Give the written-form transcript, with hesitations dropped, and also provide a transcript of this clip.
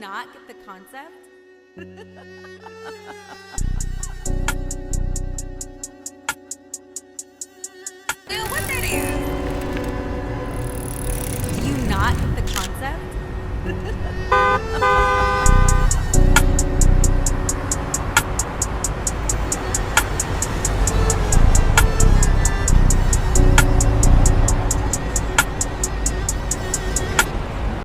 not get the concept? Lou, what that is? Do you not get the concept?